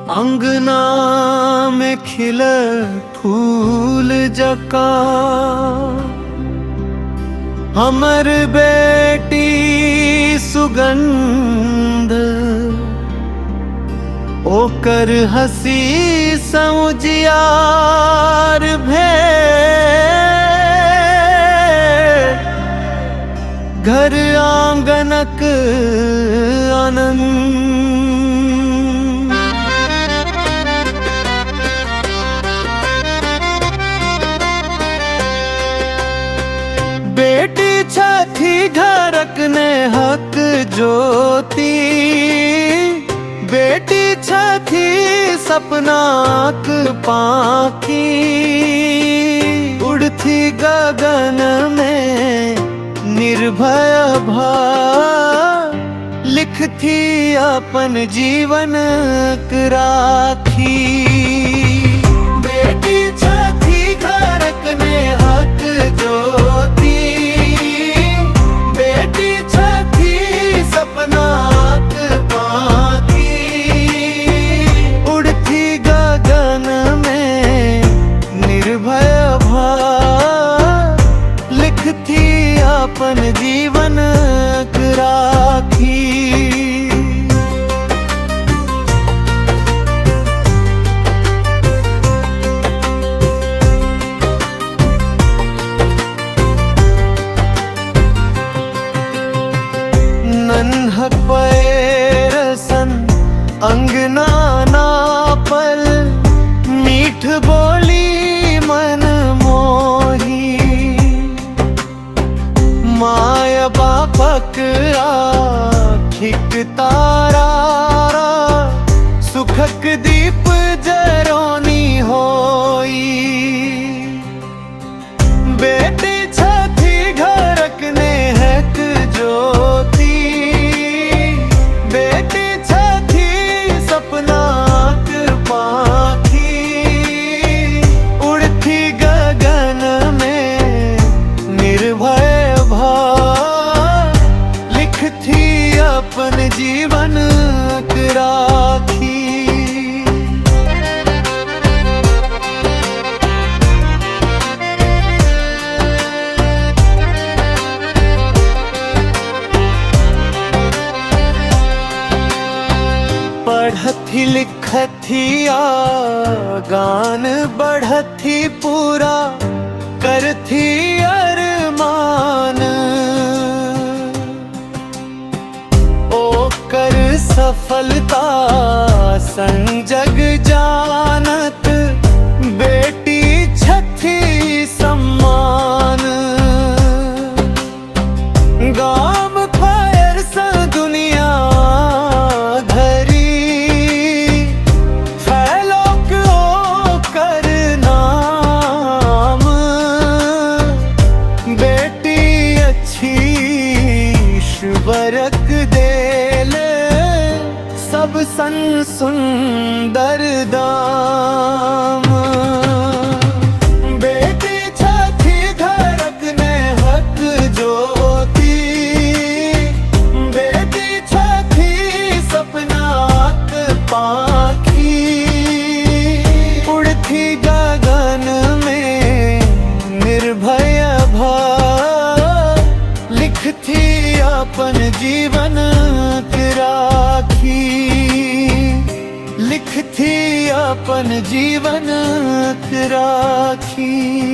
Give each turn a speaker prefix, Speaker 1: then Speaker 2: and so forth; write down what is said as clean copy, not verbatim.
Speaker 1: अंगना में खिले फूल जका हमर बेटी सुगंध ओकर हसी समुजियार भे घर आंगनक आनंद। बेटी छठी घरक ने हक ज्योति, बेटी छठी सपनाक पाखी उड़ती गगन में निर्भय भा लिखती अपन जीवन राखी। बेटी छठी घरक ने हक ज्योति, बेटी छठी सपनाक पाखी उड़ती गगन में निर्भय भा लिखती अपन जीवन राखी। नन्हक पैर सन अंगना नापल, मीठ बोली मन मोही माय बापक आँखिक तारा सुखक दीप जरोनी होई। बेटी छठी घरक ने हक ज्योति, बेटी छठी सपनाक पाखी उड़ती गगन में निर्भय भा लिखती अपन जीवन राखी। पढ़थी लिखथी गान बढ़थी पूरा करथी अरमान, ओकर सफलता संग जग जानत बेटी छठी सम्मान। गाम फायर सा दुनिया घरी फैलोक ओकर नाम, बेटी अच्छी शुभरक देले सब सन सुंदर दाम। बेटी छठी घरक ने हक ज्योति, बेटी छठी सपनाक पाखी उड़ती गगन में निर्भय भा लिखती अपन जीवन राखी, लिखती अपन जीवन राखी।